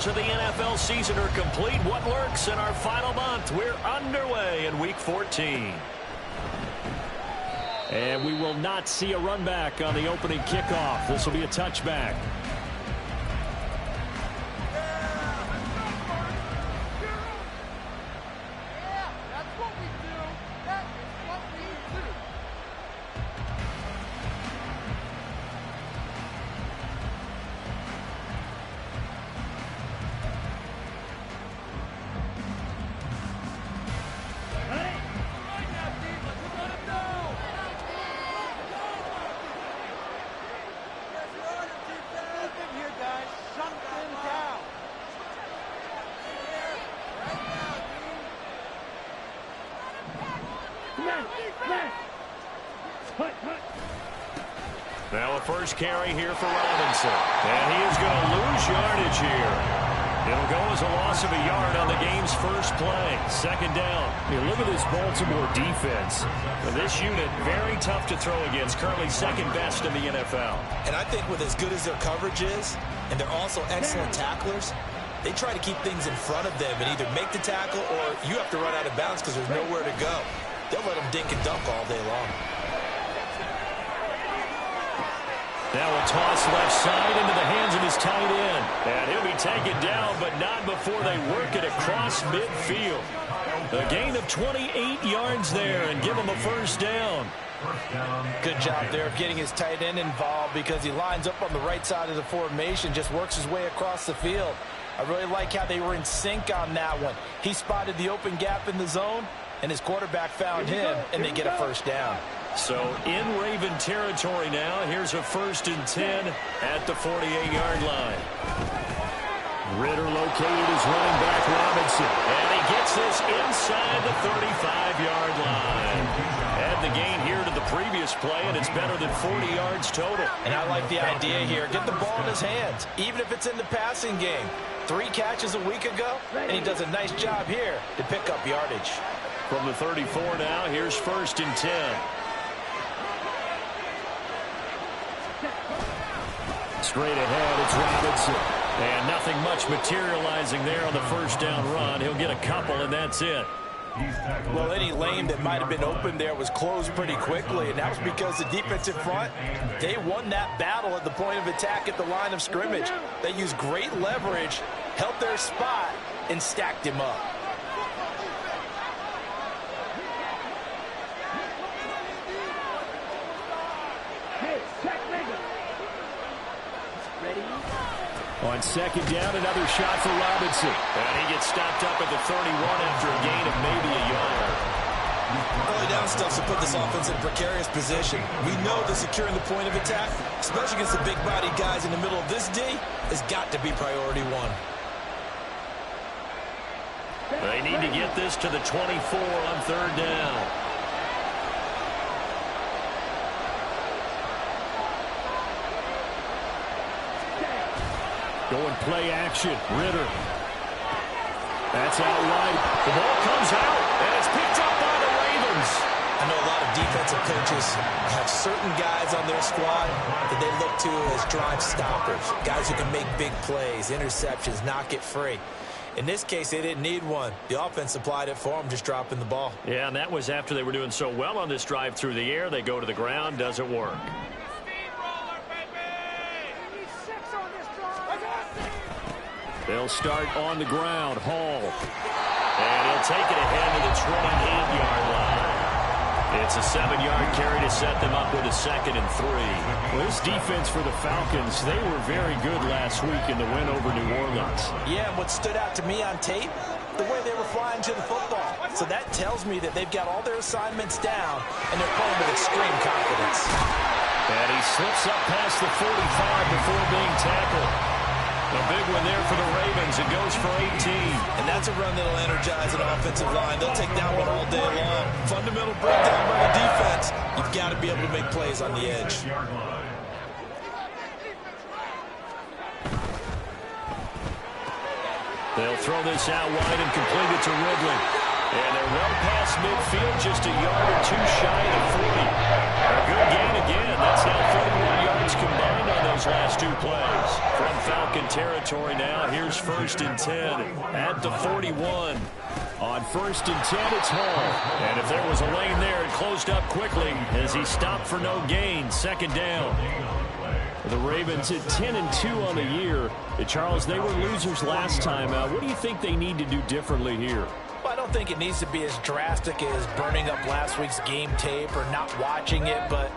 quarters of the NFL season are complete. What lurks in our final month? We're underway in Week 14. And we will not see a run back on the opening kickoff. This will be a touchback. Now a first carry here for Robinson. And he is going to lose yardage here. It'll go as a loss of a yard on the game's first play. Second down. Look at this Baltimore defense. This unit, very tough to throw against. Currently second best in the NFL. And I think with as good as their coverage is, and they're also excellent tacklers, they try to keep things in front of them and either make the tackle or you have to run out of bounds because there's nowhere to go. They'll let them dink and dunk all day long. Now a toss left side into the hands of his tight end. And he'll be taken down, but not before they work it across midfield. A gain of 28 yards there and give him a first down. Good job there of getting his tight end involved because he lines up on the right side of the formation, just works his way across the field. I really like how they were in sync on that one. He spotted the open gap in the zone, and his quarterback found him, and they get a first down. So in Raven territory now. Here's a 1st and 10 at the 48-yard line. Ridder located his running back Robinson. And he gets this inside the 35-yard line. Add the gain here to the previous play, and it's better than 40 yards total. And I like the idea here. Get the ball in his hands, even if it's in the passing game. 3 catches a week ago, and he does a nice job here to pick up yardage. From the 34 now, here's 1st and 10. Straight ahead, it's Robinson. And nothing much materializing there on the first down run. He'll get a couple, and that's it. Well, any lane that might have been open there was closed pretty quickly, and that was because the defensive front, they won that battle at the point of attack at the line of scrimmage. They used great leverage, held their spot, and stacked him up. On second down, another shot for Robinson. And he gets stopped up at the 31 after a gain of maybe a yard. Early down stuff to put this offense in a precarious position. We know that securing the point of attack, especially against the big-bodied guys in the middle of this D, has got to be priority one. They need to get this to the 24 on 3rd down. Going play action. Ridder. That's out wide. The ball comes out, and it's picked up by the Ravens. I know a lot of defensive coaches have certain guys on their squad that they look to as drive stoppers, guys who can make big plays, interceptions, knock it free. In this case, they didn't need one. The offense supplied it for them, just dropping the ball. Yeah, and that was after they were doing so well on this drive through the air. They go to the ground, doesn't work. They'll start on the ground. Hall. And he'll take it ahead to the 28-yard line. It's a 7-yard carry to set them up with a 2nd and 3. Well, this defense for the Falcons, they were very good last week in the win over New Orleans. Yeah, and what stood out to me on tape, the way they were flying to the football. So that tells me that they've got all their assignments down, and they're playing with extreme confidence. And he slips up past the 45 before being tackled. A big one there for the Ravens. It goes for 18. And that's a run that'll energize an offensive line. They'll take that one all day long. Fundamental breakdown by the defense. You've got to be able to make plays on the edge. They'll throw this out wide and complete it to Ridley. And they're well past midfield, just a yard or two shy of 40. A good gain again. That's now 31 yards combined on those last 2 plays. From Falcon territory now, here's 1st and 10 at the 41. On 1st and 10, it's Hall. And if there was a lane there, it closed up quickly as he stopped for no gain. 2nd down. The Ravens at 10-2 on the year. Charles, they were losers last time. What do you think they need to do differently here? Well, I don't think it needs to be as drastic as burning up last week's game tape or not watching it, but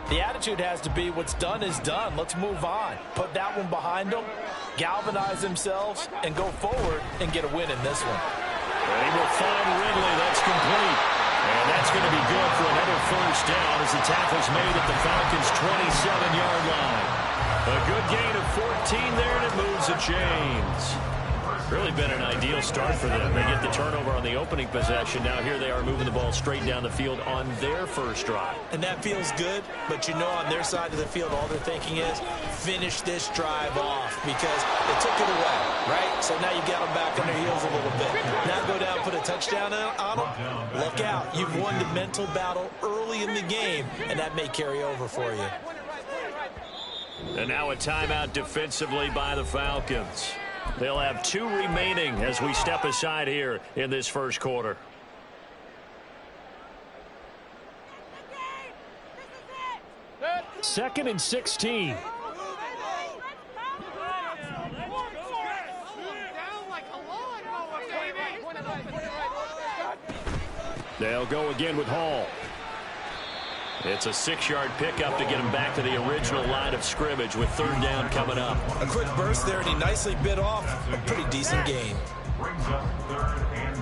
the attitude has to be what's done is done. Let's move on. Put that one behind them, galvanize themselves, and go forward and get a win in this one. And he will find Ridley. That's complete. And that's going to be good for another 1st down as the tackle's made at the Falcons' 27-yard line. A good gain of 14 there, and it moves the chains. Really been an ideal start for them. They get the turnover on the opening possession. Now here they are moving the ball straight down the field on their first drive. And that feels good, but you know on their side of the field all they're thinking is finish this drive off because they took it away, right? So now you got them back on their heels a little bit. Now go down, put a touchdown on them. Look out. You've won the mental battle early in the game, and that may carry over for you. And now a timeout defensively by the Falcons. They'll have 2 remaining as we step aside here in this first quarter. Second and 16. They'll go again with Hall. It's a 6-yard pickup to get him back to the original line of scrimmage with 3rd down coming up. A quick burst there, and he nicely bit off a pretty decent gain. Brings up 3rd and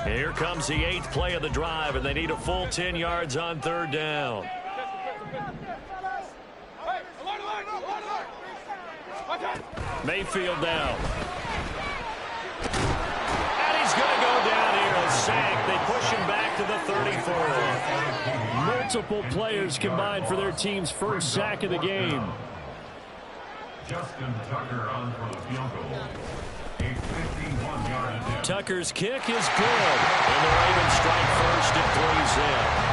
10. Here comes the 8th play of the drive, and they need a full 10 yards on 3rd down. Mayfield down. And he's going to go down here. A sack. They push him back to the 34. Multiple players combined for their team's first sack of the game. Justin Tucker on for the field goal. A 51-yard attempt. Tucker's kick is good. And the Ravens strike first and 3's in.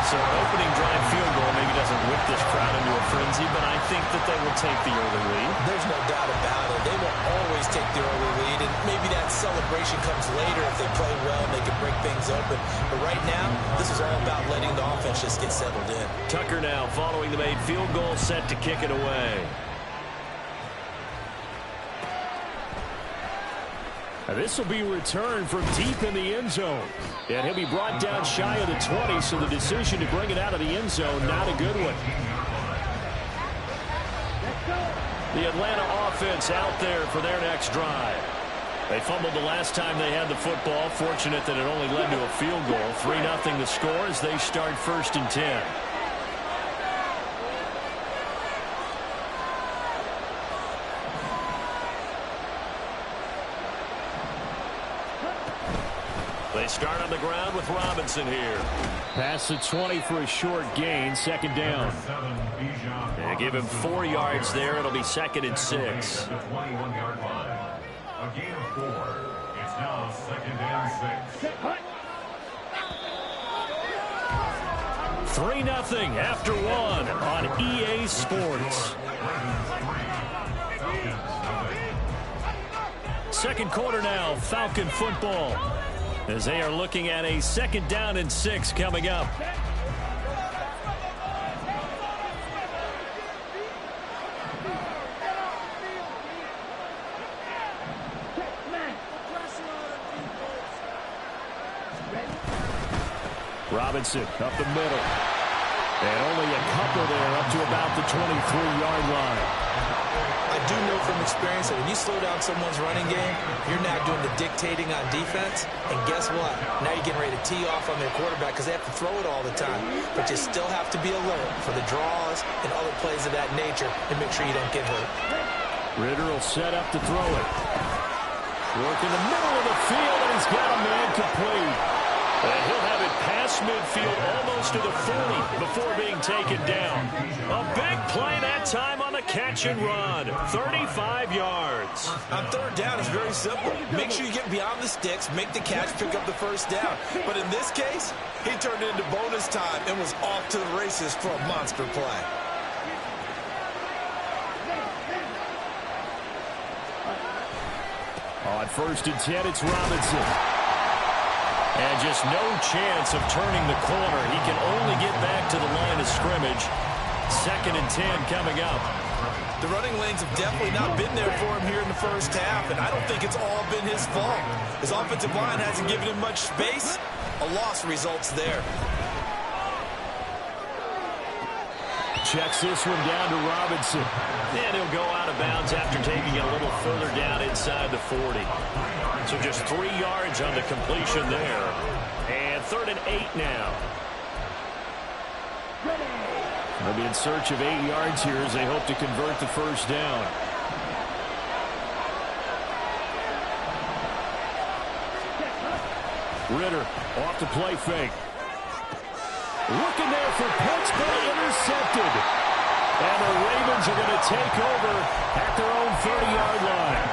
So an opening drive field goal maybe doesn't whip this crowd into a frenzy, but I think that they will take the early lead. There's no doubt about it. They will always take the early lead, and maybe that celebration comes later if they play well and they can break things open. But right now, this is all about letting the offense just get settled in. Tucker now following the made field goal, set to kick it away. This will be returned from deep in the end zone. And he'll be brought down shy of the 20, so the decision to bring it out of the end zone, not a good one. The Atlanta offense out there for their next drive. They fumbled the last time they had the football. Fortunate that it only led to a field goal. 3-0 the score as they start 1st and 10. They start on the ground with Robinson here. Pass the 20 for a short gain, 2nd down. They give him 4 yards there. It'll be 2nd and 6. The 21-yard line. A gain of 4. It's now 2nd and 6. 3-0 after 1 on EA Sports. Second quarter now, Falcon football, as they are looking at a 2nd down and 6 coming up. Robinson up the middle. And only a couple there up to about the 23-yard line. I do know from experience that when you slow down someone's running game, you're now doing the dictating on defense. And guess what? Now you're getting ready to tee off on their quarterback because they have to throw it all the time. But you still have to be alert for the draws and other plays of that nature and make sure you don't get hurt. Ridder will set up to throw it. Work in the middle of the field, and he's got a man complete. And he'll have it past midfield almost to the 40 before being taken down. A big play that time on the the catch and run. 35 yards. On third down, it's very simple. Make sure you get beyond the sticks, make the catch, pick up the first down. But in this case, he turned it into bonus time and was off to the races for a monster play. On 1st and 10, it's Robinson. And just no chance of turning the corner. He can only get back to the line of scrimmage. 2nd and 10 coming up. The running lanes have definitely not been there for him here in the first half, and I don't think it's all been his fault. His offensive line hasn't given him much space. A loss results there. Checks this one down to Robinson. And he'll go out of bounds after taking it a little further down inside the 40. So just 3 yards on the completion there. And 3rd and 8 now. They'll be in search of 8 yards here as they hope to convert the first down. Ritter off the play fake. Looking there for Pittsburgh, intercepted. And the Ravens are going to take over at their own 30-yard line.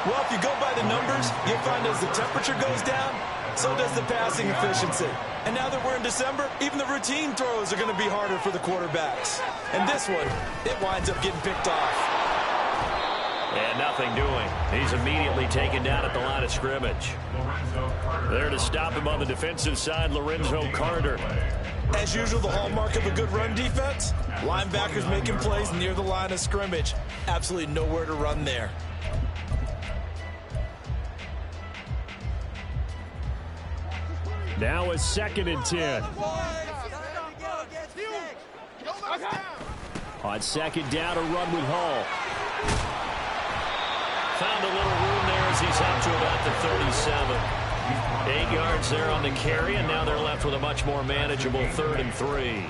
Well, if you go by the numbers, you'll find as the temperature goes down, so does the passing efficiency. And now that we're in December, even the routine throws are going to be harder for the quarterbacks. And this one, it winds up getting picked off. And nothing doing. He's immediately taken down at the line of scrimmage. There to stop him on the defensive side, Lorenzo Carter. As usual, the hallmark of a good run defense, linebackers making plays near the line of scrimmage. Absolutely nowhere to run there. Now a 2nd and 10. On 2nd down, a run with Hall. Found a little room there as he's up to about the 37. 8 yards there on the carry, and now they're left with a much more manageable 3rd and 3.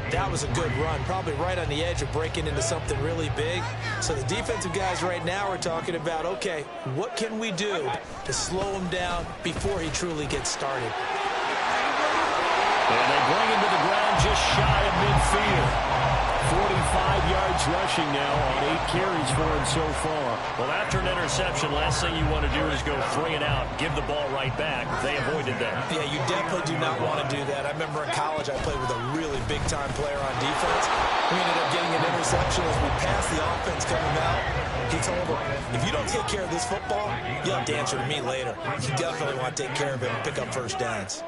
That was a good run, probably right on the edge of breaking into something really big. So the defensive guys right now are talking about, okay, what can we do to slow him down before he truly gets started? And they bring him to the ground just shy of midfield. 45 yards rushing now on 8 carries for him so far. Well, after an interception, last thing you want to do is go 3 and out, give the ball right back. They avoided that. Yeah, you definitely do not want to do that. I remember in college I played with a really big-time player on defense. We ended up getting an interception as we passed the offense coming out. He told him, if you don't take care of this football, you'll have to answer to me later. You definitely want to take care of it and pick up first downs.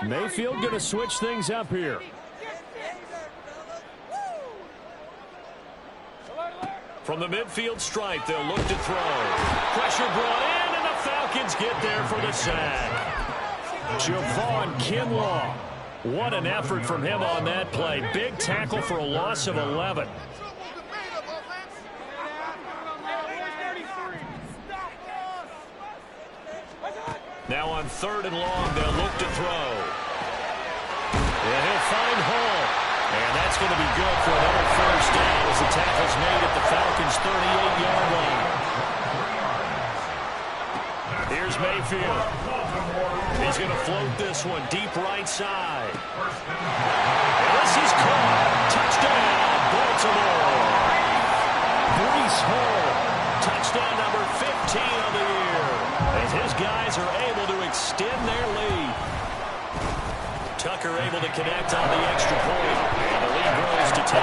Mayfield going to switch things up here. From the midfield stripe, they'll look to throw. Pressure brought in, and the Falcons get there for the sack. Javon Kinlaw. What an effort from him on that play. Big tackle for a loss of 11. Now on 3rd and long, they'll look to throw. And he'll find Hall. And that's going to be good for another first down as the tackle's made at the Falcons' 38-yard line. Here's Mayfield. He's going to float this one deep right side. And this is caught. Touchdown, Baltimore. Breece Hall. Touchdown number 15 of the year. As his guys are able to extend their lead. Tucker able to connect on the extra point. And the lead grows to 10-0.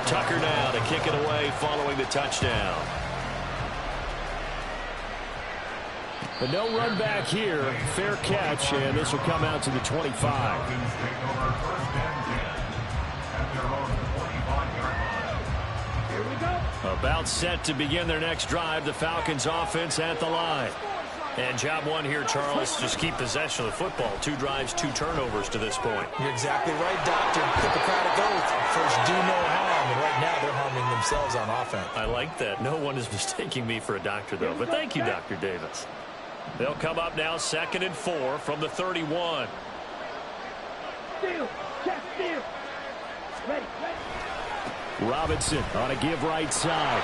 Tucker now to kick it away following the touchdown. But no run back here. Fair catch, and this will come out to the 25. About set to begin their next drive. The Falcons offense at the line. And job one here, Charles, just keep possession of the football. 2 drives, 2 turnovers to this point. You're exactly right, Doctor. Hippocratic oath. First, do no harm. And right now, they're harming themselves on offense. I like that. No one is mistaking me for a doctor, though. But thank you, Dr. Davis. They'll come up now 2nd and 4 from the 31. Robinson on a give right side.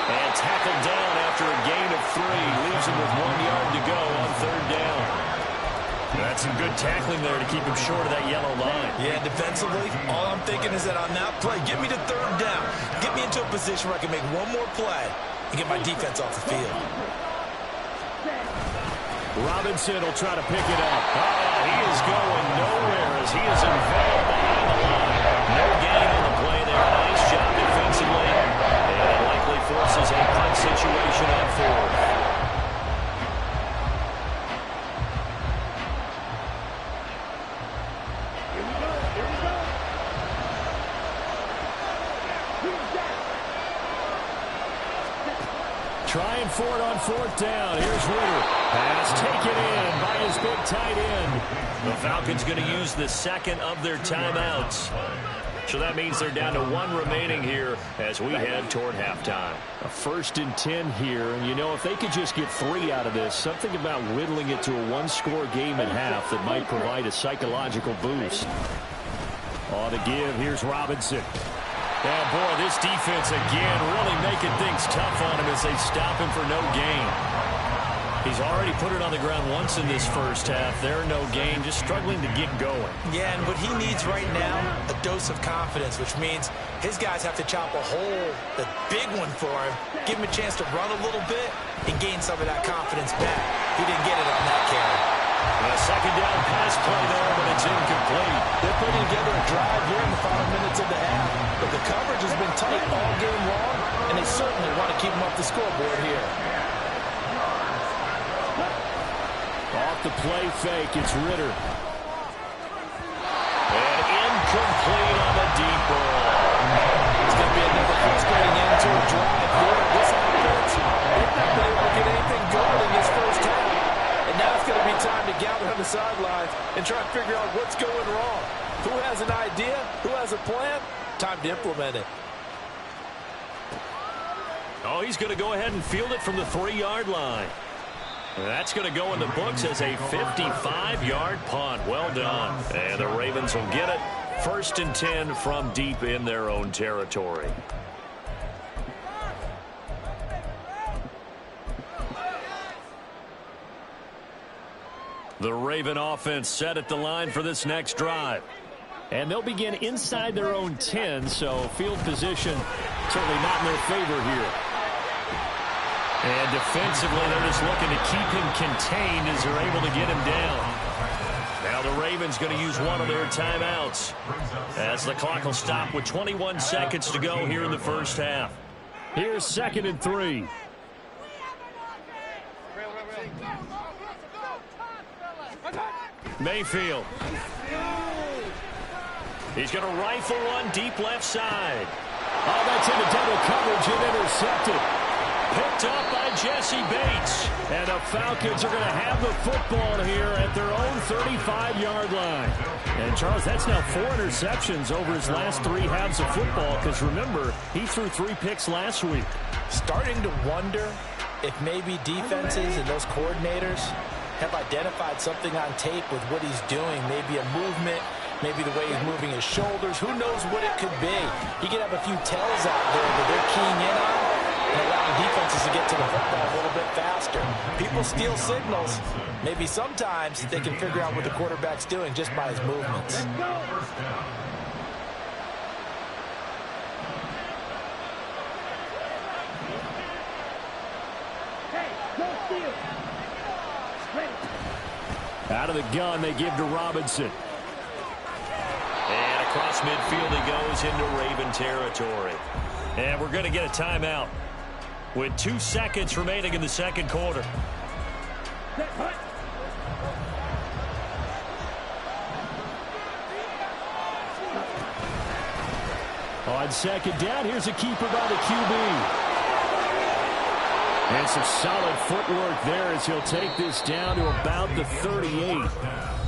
And tackled down after a gain of 3. Leaves him with 1 yard to go on 3rd down. That's some good tackling there to keep him short of that yellow line. Yeah, defensively, all I'm thinking is that on that play, get me to 3rd down. Get me into a position where I can make one more play and get my defense off the field. Robinson will try to pick it up. He is going nowhere as he is involved behind the line. No gain on the play there. Nice job defensively. And it likely forces a punt situation on 4th. Trying for it on 4th down. Here's Ritter. Pass taken in by his big tight end. The Falcons going to use the second of their timeouts. So that means they're down to 1 remaining here as we head toward halftime. A 1st and 10 here. And, you know, if they could just get 3 out of this, something about whittling it to a 1-score game at half that might provide a psychological boost. On to give. Here's Robinson. Oh, boy, this defense again really making things tough on him as they stop him for no gain. He's already put it on the ground once in this first half. There, no gain, just struggling to get going. Yeah, and what he needs right now, a dose of confidence, which means his guys have to chop a hole, the big one for him, give him a chance to run a little bit and gain some of that confidence back. He didn't get it on that carry. A 2nd down pass play there, but it's incomplete. They're putting together a drive here in the final minutes of the half, but the coverage has been tight all game long, and they certainly want to keep them off the scoreboard here. Off the play fake, it's Ritter. And incomplete on the deep ball. It's going to be another frustrating end to a drive here. This offense, they've not been able to get anything going in this first half. And now it's going to be time to gather on the sidelines and try to figure out what's going wrong. Who has an idea? Who has a plan? Time to implement it. Oh, he's going to go ahead and field it from the 3-yard line. That's going to go in the books as a 55-yard punt. Well done. And the Ravens will get it. 1st and 10 from deep in their own territory. The Raven offense set at the line for this next drive. And they'll begin inside their own 10, so field position certainly not in their favor here. And defensively, they're just looking to keep him contained as they're able to get him down. Now the Ravens going to use one of their timeouts as the clock will stop with 21 seconds to go here in the first half. Here's 2nd and 3. Mayfield. He's going to rifle one deep left side. Oh, that's into double coverage and intercepted. Picked up by Jesse Bates. And the Falcons are going to have the football here at their own 35-yard line. And, Charles, that's now 4 interceptions over his last 3 halves of football because, remember, he threw 3 picks last week. Starting to wonder if maybe defenses and those coordinators have identified something on tape with what he's doing, maybe a movement, maybe the way he's moving his shoulders. Who knows what it could be? He could have a few tells out there that they're keying in on and allowing defenses to get to the football a little bit faster. People steal signals. Maybe sometimes they can figure out what the quarterback's doing just by his movements. Out of the gun, they give to Robinson. And across midfield he goes into Raven territory. And we're going to get a timeout with 2 seconds remaining in the second quarter. On 2nd down, here's a keeper by the QB. And some solid footwork there as he'll take this down to about the 38.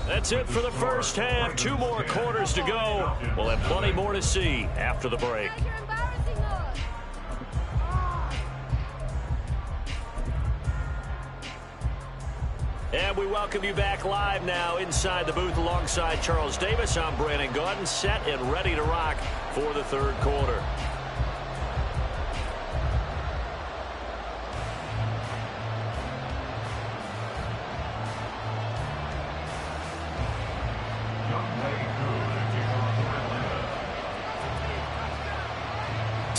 That's it for the first half. 2 more quarters to go. We'll have plenty more to see after the break. And we welcome you back live now inside the booth alongside Charles Davis. I'm Brandon Gaudin, set and ready to rock for the third quarter.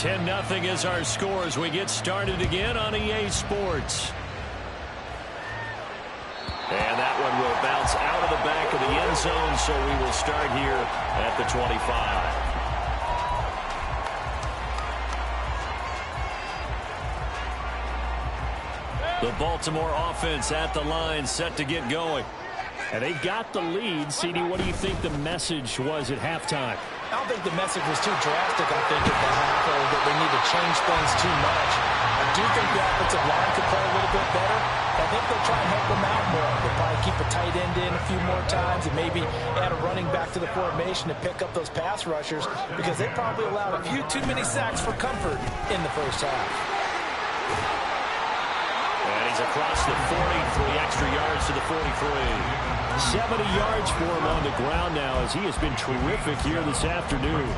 10-0 is our score as we get started again on EA Sports. And that one will bounce out of the back of the end zone, so we will start here at the 25. The Baltimore offense at the line, set to get going. And they've got the lead. CD, what do you think the message was at halftime? I don't think the message was too drastic, I think, at the half, or that they need to change things too much. I do think the offensive line could play a little bit better. I think they'll try and help them out more. They'll probably keep a tight end in a few more times and maybe add a running back to the formation to pick up those pass rushers because they probably allowed a few too many sacks for comfort in the first half. And he's across the 40, 3 extra yards to the 43. 70 yards for him on the ground now as he has been terrific here this afternoon.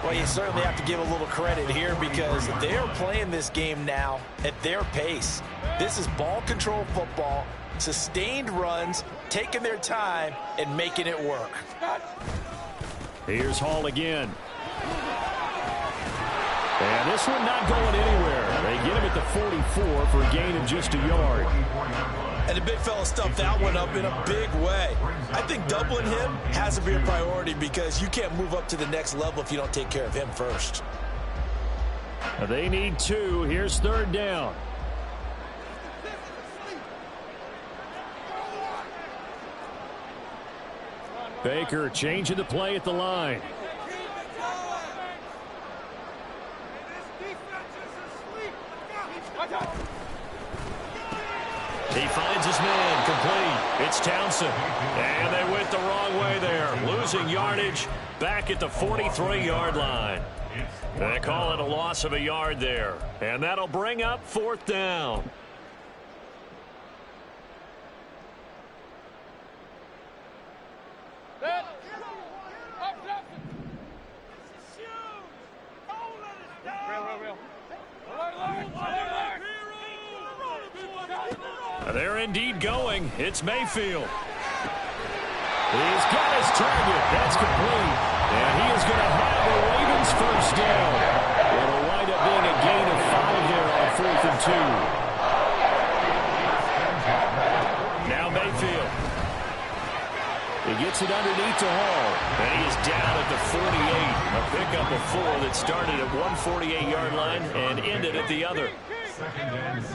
Well, you certainly have to give a little credit here because they are playing this game now at their pace. This is ball control football, sustained runs, taking their time, and making it work. Here's Hall again. And this one not going anywhere. They get him at the 44 for a gain of just a yard. And the big fella stuffed that one up in a big way. I think doubling him has to be a priority because you can't move up to the next level if you don't take care of him first. They need 2. Here's 3rd down. Baker changing the play at the line. He finds his man, complete. It's Townsend. And they went the wrong way there. Losing yardage back at the 43-yard line. They call it a loss of a yard there. And that'll bring up 4th down. They're indeed going. It's Mayfield. He's got his target. That's complete. And he is going to have the Ravens first down. It'll wind up being a gain of 5 there on 4th and 2. Now Mayfield. He gets it underneath to Hall. And he is down at the 48. A pickup of 4 that started at one 48-yard line and ended at the other. 2nd and 6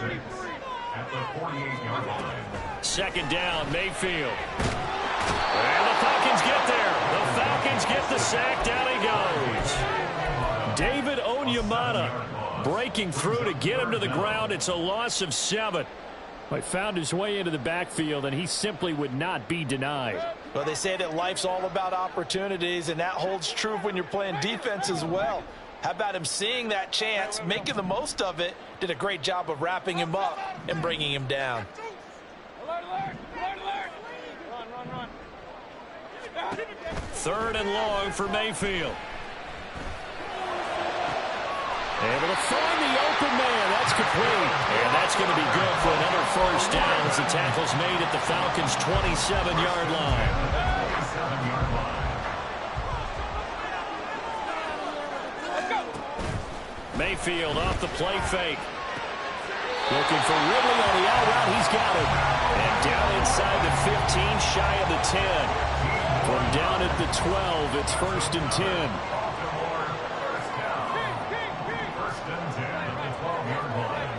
at the 48-yard line. 2nd down, Mayfield. And the Falcons get there. The Falcons get the sack. Down he goes. David Onyemata breaking through to get him to the ground. It's a loss of 7. He found his way into the backfield, and he simply would not be denied. Well, they say that life's all about opportunities, and that holds true when you're playing defense as well. How about him seeing that chance, making the most of it, did a great job of wrapping him up and bringing him down. Third and long for Mayfield. Able to find the open man. That's complete. And that's going to be good for another first down as the tackle's made at the Falcons' 27-yard line. 27-yard line. Mayfield off the play fake. Looking for Ridley on the out route. He's got it. And down inside the 15, shy of the 10. From down at the 12, it's 1st and 10. First and 10 at the 12-yard line.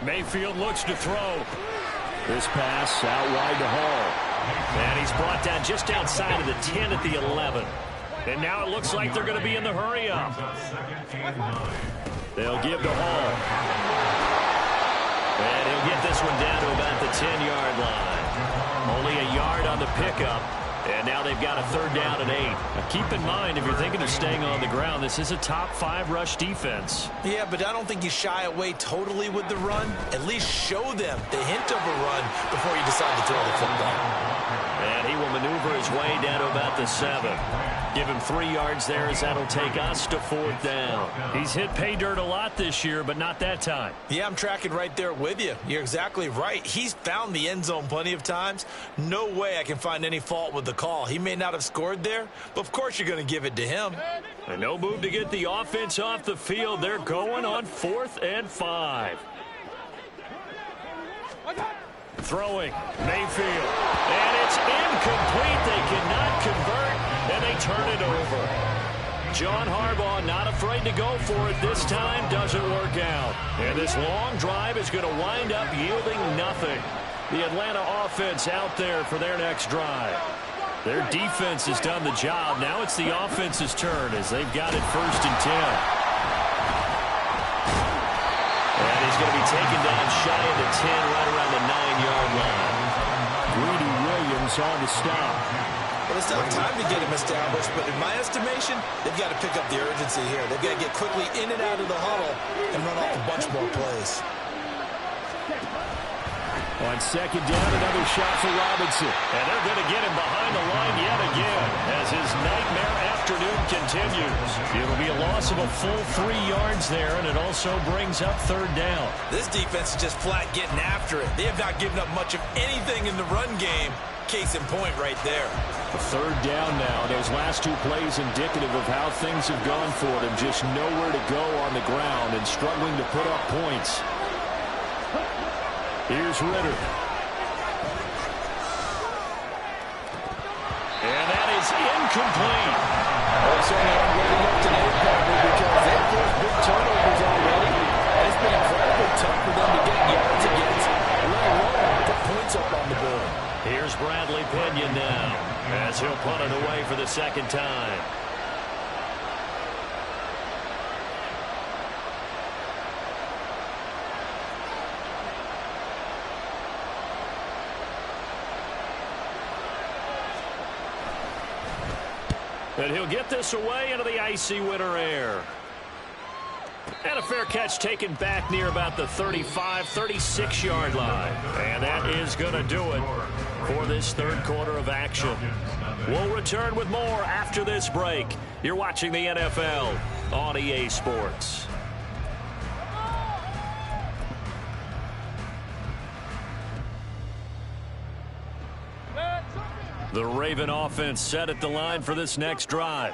Mayfield looks to throw. This pass out wide to Hall. And he's brought down just outside of the 10 at the 11. And now it looks like they're going to be in the hurry-up. 2nd and 9. They'll give to Hall. And he'll get this one down to about the 10-yard line. Only a yard on the pickup. And now they've got a 3rd down and 8. Now keep in mind, if you're thinking of staying on the ground, this is a top 5 rush defense. Yeah, but I don't think you shy away totally with the run. At least show them the hint of a run before you decide to throw the football. And he will maneuver his way down to about the 7. Give him 3 yards there as that'll take us to 4th down. He's hit pay dirt a lot this year, but not that time. Yeah, I'm tracking right there with you. You're exactly right. He's found the end zone plenty of times. No way I can find any fault with the call. He may not have scored there, but of course you're going to give it to him. And no move to get the offense off the field. They're going on 4th and 5. Throwing, Mayfield. And it's incomplete. They cannot convert, and they turn it over. John Harbaugh not afraid to go for it this time. Doesn't work out. And this long drive is going to wind up yielding nothing. The Atlanta offense out there for their next drive. Their defense has done the job. Now it's the offense's turn as they've got it 1st and 10. And he's going to be taken down shy of the 10, right around the 9-yard line. Greedy Williams on the stop. Well, it's not time to get him established, but in my estimation, they've got to pick up the urgency here. They've got to get quickly in and out of the huddle and run off a bunch more plays. On 2nd down, another shot for Robinson. And they're going to get him behind the line yet again as his nightmare afternoon continues. It'll be a loss of a full 3 yards there, and it also brings up 3rd down. This defense is just flat getting after it. They have not given up much of anything in the run game. Case in point right there. A 3rd down now. Those last 2 plays indicative of how things have gone for them. Just nowhere to go on the ground and struggling to put up points. Here's Ritter. And that is incomplete. It's only already up today, probably, because they've forced big turnovers already. And it's been incredibly tough for them to get yards against, let alone put points up on the board. Here's Bradley Pinion now as he'll punt it away for the 2nd time. And he'll get this away into the icy winter air. And a fair catch taken back near about the 35, 36-yard line. And that is going to do it for this 3rd quarter of action. We'll return with more after this break. You're watching the NFL on EA Sports. The Raven offense set at the line for this next drive.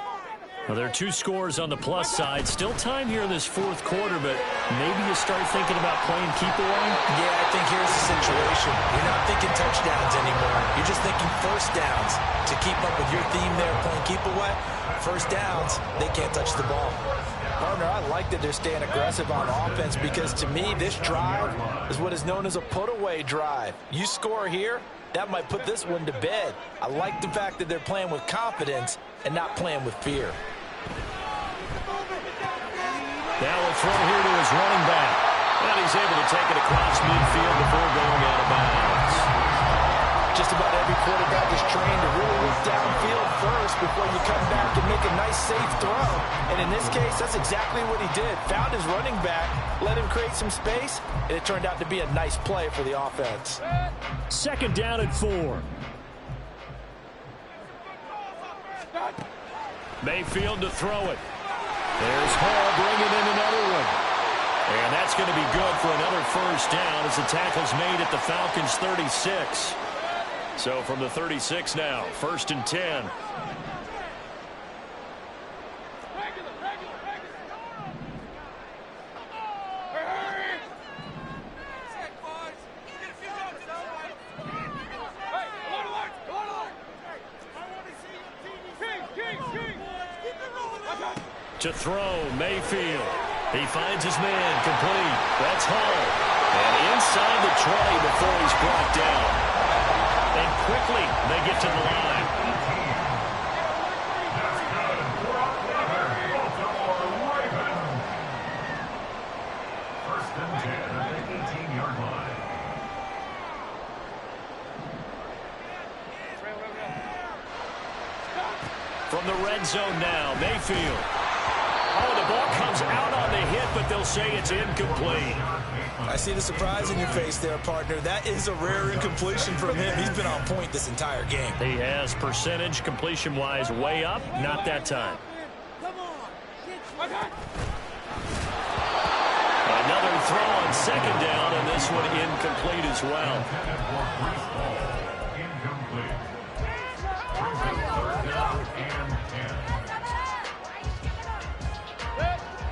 Well, there are 2 scores on the plus side. Still time here in this 4th quarter, but maybe you start thinking about playing keep away? Yeah, I think here's the situation. You're not thinking touchdowns anymore. You're just thinking 1st downs. To keep up with your theme there, playing keep away, 1st downs, they can't touch the ball. Partner, I like that they're staying aggressive on offense because, to me, this drive is what is known as a put-away drive. You score here, that might put this one to bed. I like the fact that they're playing with confidence and not playing with fear. Now we'll throw here to his running back. And he's able to take it across midfield before going out of bounds. Just about every quarterback is trained to really look downfield first before you come back and make a nice, safe throw. And in this case, that's exactly what he did. Found his running back, let him create some space, and it turned out to be a nice play for the offense. 2nd down and 4. Mayfield to throw it. There's Hall bringing in another one. And that's going to be good for another 1st down as the tackle's made at the Falcons' 36. So from the 36 now, 1st and 10. To throw, Mayfield. He finds his man, complete. That's Hall. And inside the 20 before he's brought down. And quickly, they get to the line. First and 10 at the 18-yard line. From the red zone now, Mayfield. Oh, the ball comes out on the hit, but they'll say it's incomplete. I see the surprise in your face there, partner. That is a rare incompletion from him. He's been on point this entire game. He has percentage completion-wise way up, not that time. Another throw on second down, and this one incomplete as well.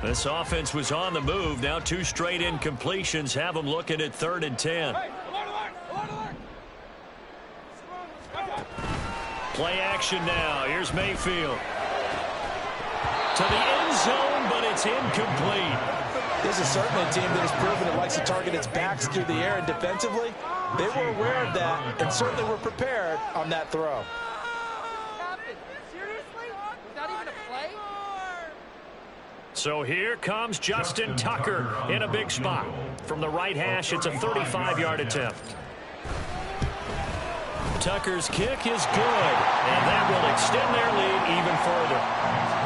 This offense was on the move. Now 2 straight incompletions have them looking at 3rd and 10. Play action now. Here's Mayfield. To the end zone, but it's incomplete. This is certainly a team that has proven it likes to target its backs through the air, and defensively, they were aware of that and certainly were prepared on that throw. So here comes Justin Tucker in a big spot. From the right hash, it's a 35-yard attempt. Tucker's kick is good, and that will extend their lead even further.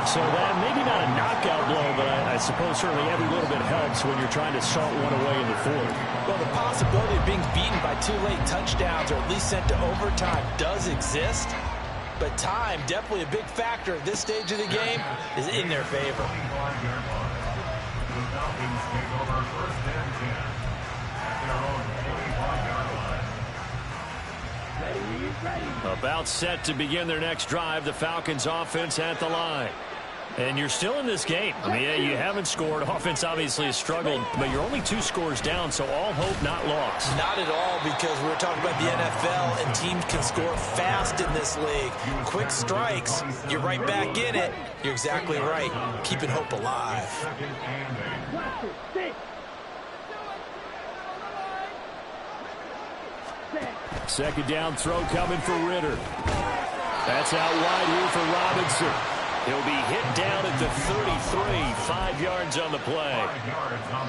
So that maybe not a knockout blow, but I suppose certainly every little bit helps when you're trying to salt one away in the 4th. Well, the possibility of being beaten by 2 late touchdowns or at least sent to overtime does exist, but time, definitely a big factor at this stage of the game, is in their favor. The Falcons take over 1st and 10 at their own 45-yard line. About set to begin their next drive, the Falcons offense at the line. And you're still in this game. I mean, yeah, you haven't scored. Offense obviously has struggled, but you're only 2 scores down, so all hope not lost. Not at all, because we're talking about the NFL, and teams can score fast in this league. Quick strikes, you're right back in it. You're exactly right. Keeping hope alive. 2nd and 8. Second down throw coming for Ritter. That's out wide here for Robinson. He'll be hit down at the 33, 5 yards on the play.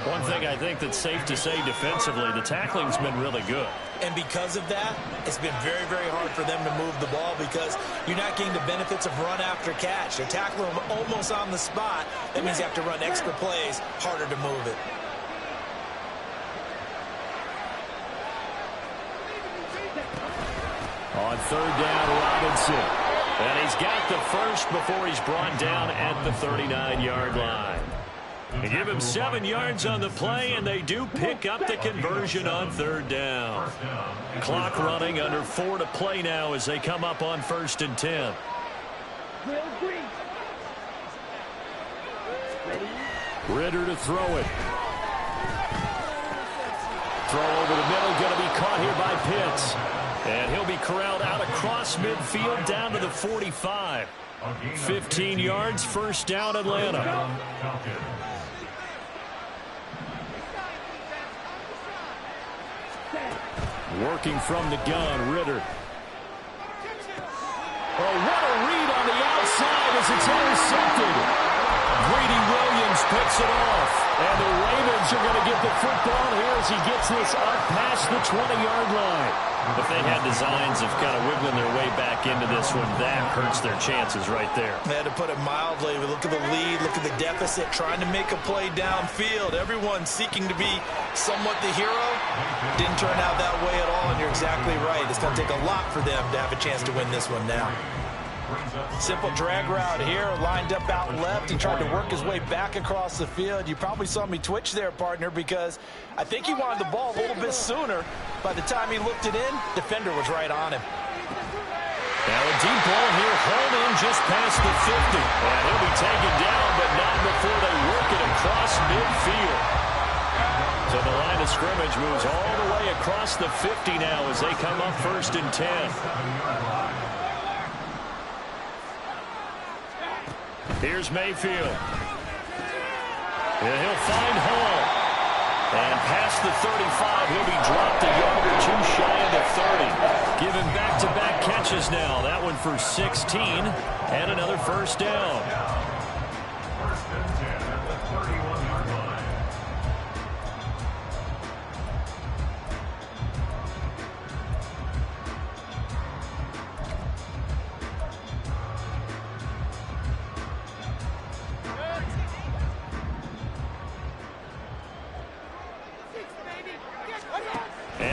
One thing I think that's safe to say defensively, the tackling's been really good. And because of that, it's been very, very hard for them to move the ball because you're not getting the benefits of run after catch. They're tackling them almost on the spot. That means you have to run extra plays, harder to move it. On 3rd down, Robinson. And he's got the first before he's brought down at the 39-yard line. They give him 7 yards on the play, and they do pick up the conversion on 3rd down. Clock running, under 4 to play now as they come up on 1st and 10. Ritter to throw it. Throw over the middle, going to be caught here by Pitts. And he'll be corralled out across midfield down to the 45. 15 yards, 1st down, Atlanta. Working from the gun, Ritter. Oh, what a read on the outside as it's intercepted. Greedy Williams picks it off. And the Ravens are going to get the football here as he gets this up past the 20-yard line. If they had designs of kind of wiggling their way back into this one, that hurts their chances right there. They had to put it mildly. Look at the lead, look at the deficit, trying to make a play downfield. Everyone seeking to be somewhat the hero. Didn't turn out that way at all, and you're exactly right. It's going to take a lot for them to have a chance to win this one now. Simple drag route here, lined up out left and tried to work his way back across the field. You probably saw me twitch there, partner, because I think he wanted the ball a little bit sooner. By the time he looked it in, defender was right on him. Now a deep ball here, hauled in just past the 50. And he'll be taken down, but not before they work it across midfield. So the line of scrimmage moves all the way across the 50 now as they come up 1st and 10. Here's Mayfield. And he'll find Hall. And past the 35, he'll be dropped a yard or 2 shy of the 30. Given back-to-back catches now. That one for 16 and another 1st down. 1st and 10 at the 31-yard line.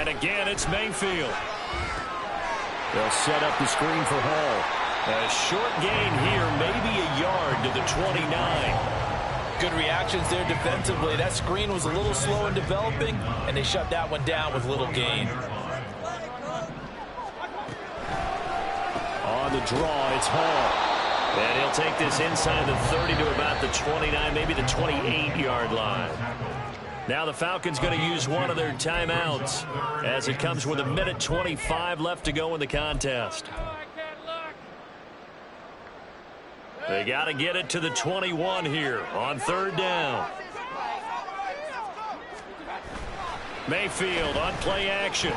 And again, it's Mayfield. They'll set up the screen for Hall. A short gain here, maybe a yard to the 29. Good reactions there defensively. That screen was a little slow in developing, and they shut that one down with little gain. On the draw, it's Hall. And he'll take this inside the 30 to about the 29, maybe the 28-yard line. Now the Falcons going to use one of their timeouts as it comes with 1:25 left to go in the contest. They got to get it to the 21 here on third down. Mayfield on play action.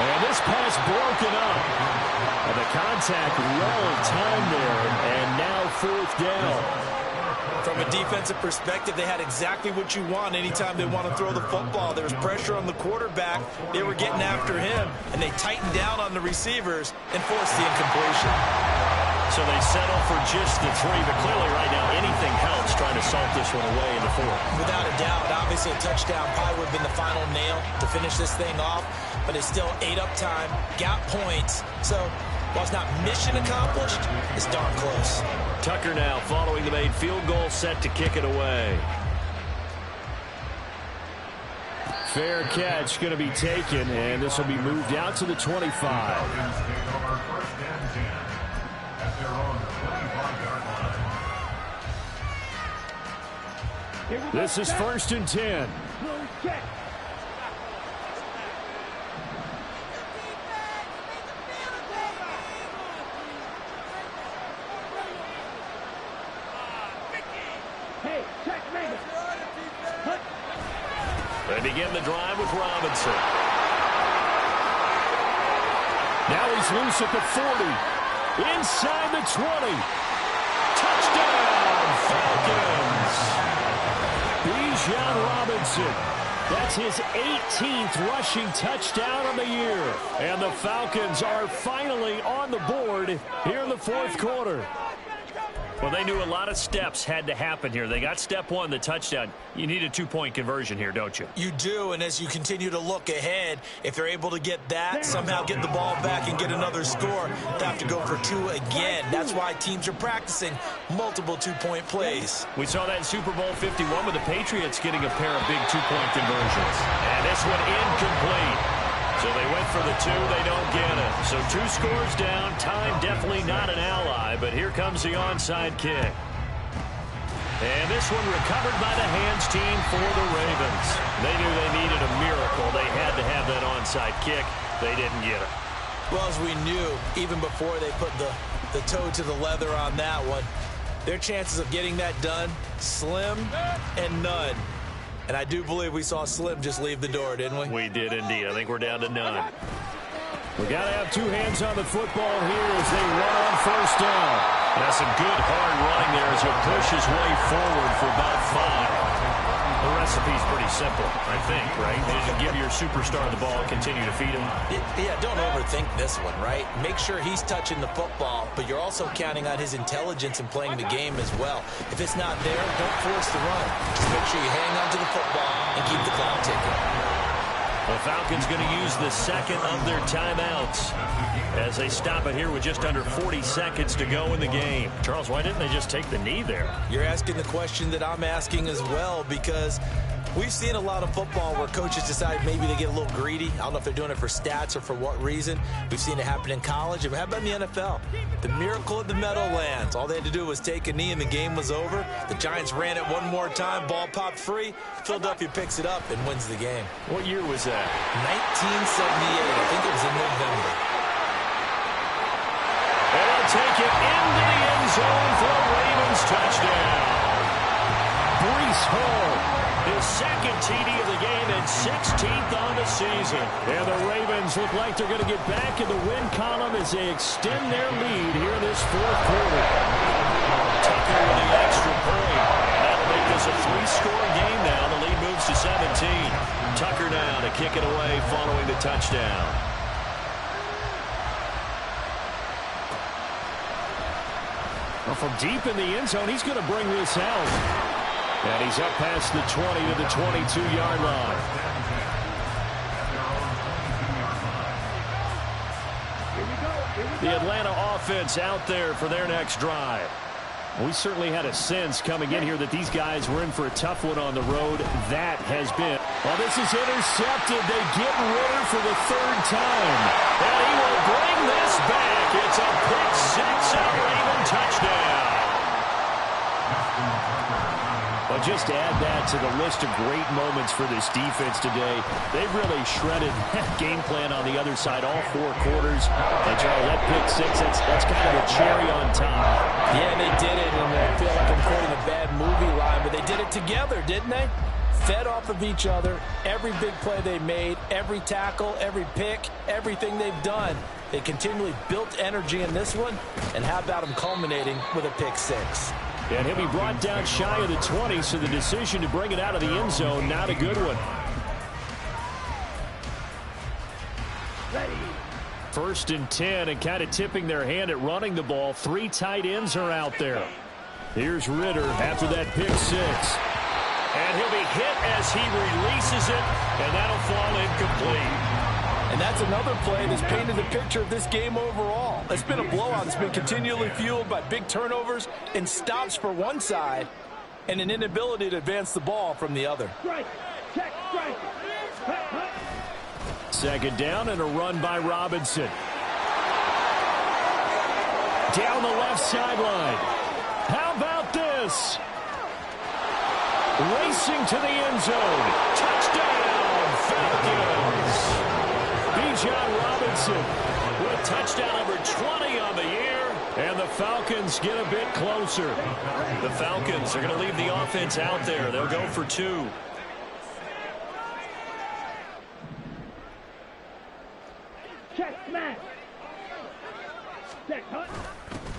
And this pass broken up. And the contact well timed there, and now fourth down. From a defensive perspective, they had exactly what you want anytime they want to throw the football. There was pressure on the quarterback. They were getting after him, and they tightened down on the receivers and forced the incompletion. So they settle for just the 3, but clearly right now anything helps trying to salt this one away in the fourth. Without a doubt, obviously a touchdown probably would have been the final nail to finish this thing off, but it's still ate up time, got points. So while it's not mission accomplished, it's darn close. Tucker now following the made field goal, set to kick it away. Fair catch going to be taken, and this will be moved out to the 25. This is 1st and 10. They begin the drive with Robinson. Now he's loose at the 40. Inside the 20. Touchdown, Falcons. Bijan Robinson. That's his 18th rushing touchdown of the year. And the Falcons are finally on the board here in the fourth quarter. Well, they knew a lot of steps had to happen here. They got step one, the touchdown. You need a two-point conversion here, don't you? You do, and as you continue to look ahead, if they're able to get that, somehow get the ball back and get another score, they have to go for 2 again. That's why teams are practicing multiple two-point plays. We saw that in Super Bowl 51 with the Patriots getting a pair of big two-point conversions. And this one incomplete. So they went for the 2, they don't get it. So 2 scores down, time definitely not an ally, but here comes the onside kick. And this one recovered by the hands team for the Ravens. They knew they needed a miracle. They had to have that onside kick. They didn't get it. Well, as we knew, even before they put the toe to the leather on that one, their chances of getting that done, slim and none. And I do believe we saw Slim just leave the door, didn't we? We did indeed. I think we're down to none. We got to have 2 hands on the football here as they run on first down. That's a good hard running there as he pushes way forward for about 5. The recipe's pretty simple, I think, right? Just give your superstar the ball, continue to feed him. Yeah, don't overthink this one, right? Make sure he's touching the football, but you're also counting on his intelligence in playing the game as well. If it's not there, don't force the run. Just make sure you hang on to the football and keep the clock ticking. The Falcons going to use the second of their timeouts as they stop it here with just under 40 seconds to go in the game. Charles, why didn't they just take the knee there? You're asking the question that I'm asking as well, because we've seen a lot of football where coaches decide maybe they get a little greedy. I don't know if they're doing it for stats or for what reason. We've seen it happen in college. It happened in the NFL. The miracle of the Meadowlands. All they had to do was take a knee and the game was over. The Giants ran it one more time. Ball popped free. Philadelphia picks it up and wins the game. What year was that? 1978. I think it was in November. And they'll take it into the end zone for a Ravens touchdown. Breece Hall, his second TD of the game and 16th on the season. And the Ravens look like they're going to get back in the win column as they extend their lead here in this fourth quarter. Tucker with the extra point. That'll make this a 3-score game now. The lead moves to 17. Tucker now to kick it away following the touchdown. Well, from deep in the end zone, he's going to bring this out. And he's up past the 20 to the 22-yard line. The Atlanta offense out there for their next drive. We certainly had a sense coming in here that these guys were in for a tough one on the road. That has been. Well, this is intercepted. They get Ritter for the third time. And he will bring this back. It's a pick six and a Raven touchdown. But just add that to the list of great moments for this defense today. They've really shredded that game plan on the other side all 4 quarters. And Charlie, that pick six, that's kind of a cherry on top. Yeah, they did it, and I feel like I'm quoting a bad movie line, but they did it together, didn't they? Fed off of each other, every big play they made, every tackle, every pick, everything they've done. They continually built energy in this one, and how about them culminating with a pick six? And he'll be brought down shy of the 20, so the decision to bring it out of the end zone, not a good one. First and 10, and kind of tipping their hand at running the ball. 3 tight ends are out there. Here's Ritter after that pick six. And he'll be hit as he releases it, and that'll fall incomplete. And that's another play that's painted the picture of this game overall. It's been a blowout. It's been continually fueled by big turnovers and stops for one side and an inability to advance the ball from the other. Second down and a run by Robinson. Down the left sideline. How about this? Racing to the end zone. Touchdown, Falcons. Bijan Robinson with touchdown number 20 on the year. And the Falcons get a bit closer. The Falcons are going to leave the offense out there. They'll go for 2.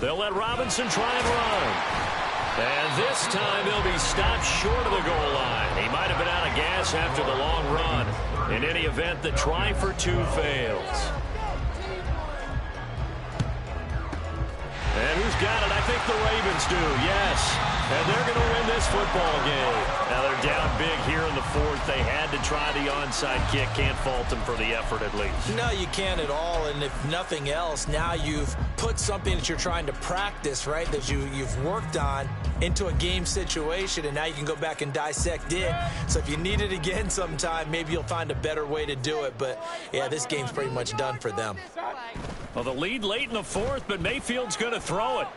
They'll let Robinson try and run. And this time he'll be stopped short of the goal line. He might have been out of gas after the long run. In any event, the try for 2 fails. And who's got it? I think the Ravens do, yes. And they're going to win this football game. Now they're down big here in the 4th. They had to try the onside kick. Can't fault them for the effort at least. No, you can't at all. And if nothing else, now you've put something that you're trying to practice, right, that you've worked on into a game situation, and now you can go back and dissect it. So if you need it again sometime, maybe you'll find a better way to do it. But, yeah, this game's pretty much done for them. Well, the lead late in the 4th, but Mayfield's going to throw it.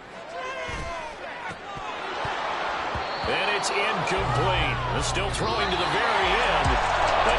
And it's incomplete. Still throwing to the very end